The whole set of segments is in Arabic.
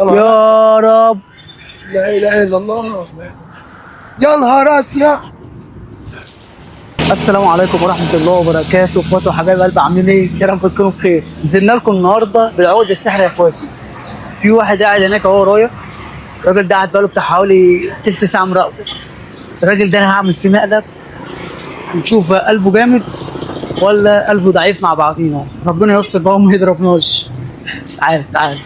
يا رب. لا اله الا الله. يا نهار اسود. السلام عليكم ورحمه الله وبركاته، اخواتي وحبايب قلبي، عاملين ايه؟ يا رب تكونوا بخير. نزلنا لكم النهارده بالعقد السحري يا اخواتي. في واحد قاعد هناك اهو ورايا، الراجل ده قاعد بقاله بتاع حوالي تلت ساعه مراقبه. الراجل ده انا هعمل فيه مقلب نشوف قلبه جامد ولا قلبه ضعيف مع بعضينا. ربنا يستر بقى وما يضربناش. تعال تعال.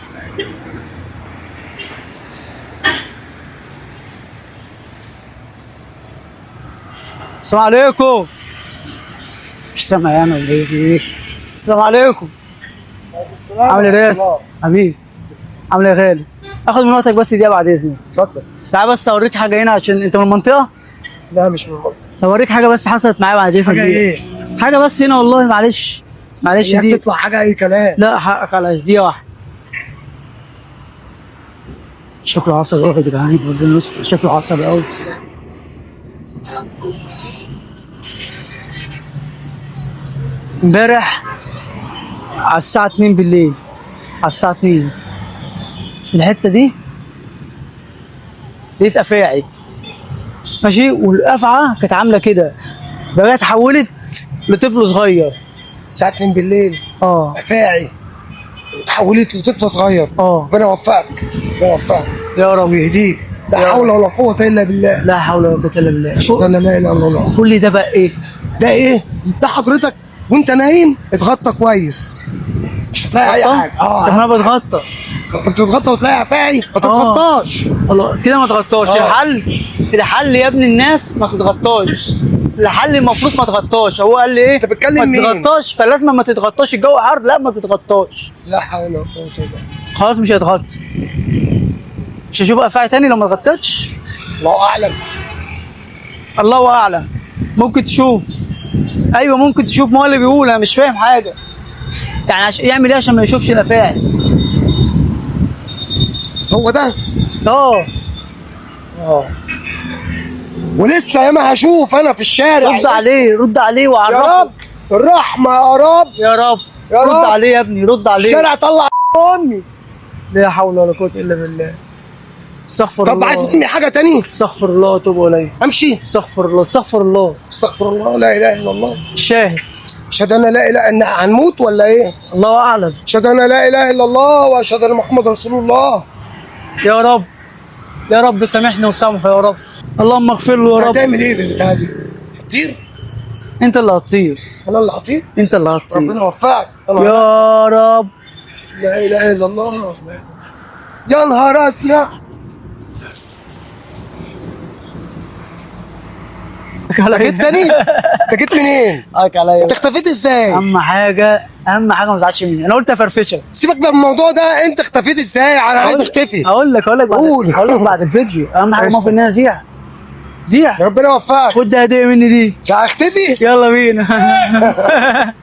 السلام عليكم. مش سامع يعني ولا ايه؟ السلام عليكم. عامل ايه يا ريس؟ حبيبي. عامل ايه يا غالي؟ اخد من وقتك بس دقيقه بعد اذنك. اتفضل. تعال بس اوريك حاجه هنا عشان انت من المنطقه. لا مش من المنطقة. اوريك حاجه بس حصلت معايا بعد اذنك. حاجة دقيقة. ايه؟ حاجه بس هنا والله، معلش معلش هي دي. بتطلع حاجة اي كلام. لا حقك على دقيقه واحده. شكله عصبي قوي يا جدعان، ربنا يستر، شكله عصبي قوي. امبارح على الساعة 2 بالليل، على الساعة 2 في الحتة دي لقيت أفاعي ماشي، والأفعى كانت عاملة كده بقى، اتحولت لطفل صغير. الساعة 2 بالليل اه افاعي اتحولت لطفل صغير. اه. ربنا يوفقك. ربنا يوفقك يا رب. ويهديك. لا يا حول ولا قوة الا بالله. لا حول ولا قوة إلا بالله. اشهد ان لا اله الا الله. قول لي ده بقى إيه؟ ده ايه؟ ده حضرتك وانت نايم اتغطى كويس، مش هتلاقي اي حاجة. طب أنا بتغطى. انت بتتغطى وتلاقي افاعي، ما تتغطاش. الله كده ما تغطاش. الحل يا ابن الناس ما تتغطاش. الحل المفروض ما تتغطاش. هو قال لي ايه؟ انت بتكلم مين؟ ما تتغطاش، فلازم ما تتغطاش. الجو حر، لا ما تتغطاش. لا حول ولا قوة الا بالله. خلاص مش هيتغطي. مش هشوف افاعي تاني لو ما اتغطيتش. الله اعلم. الله اعلم. ممكن تشوف. ايوه ممكن تشوف، ما هو اللي بيقول. انا مش فاهم حاجه يعني. يعمل ايه عشان ما يشوفش الافاعي؟ هو ده. اه ولسه ياما هشوف انا في الشارع. رد عليه، رد عليه يا وعرفه. رب الرحمة يا رب. يا رب. يا رد رب. عليه يا ابني، رد عليه. الشارع طلع امي. لا حول ولا قوة إلا بالله. استغفر الله. طب عايز مني حاجة تاني؟ استغفر الله واتوب إليه. امشي. استغفر الله، استغفر الله. استغفر الله. لا اله الا الله. شاهد. اشهد ان لا اله ان هنموت ولا ايه؟ الله أعلم. اشهد ان لا اله الا الله واشهد ان محمد رسول الله. يا رب، يا رب سامحني وسامحه يا رب. اللهم اغفر له يا رب. هتعمل ايه بالبتاعة دي؟ هتطير؟ أنت اللي هتطير. انا اللي هطير؟ أنت اللي هتطير. ربنا يوفقك. يا رب. لا اله الا الله. يا نهار اسود. عليا. جيت تاني؟ انت جيت منين؟ هاك عليا. انت اختفيت ازاي؟ أهم حاجة ما تزعلش مني. أنا قلت أفرفشك. سيبك من الموضوع ده، انت اختفيت ازاي؟ انا عايز اختفي. هقول لك قول. هقول لك بعد الفيديو. أهم حاجة ما في إن أنا أذيع. زيع. ربنا يوفقك. خد هدية مني دي. ده اختفي. يلا بينا.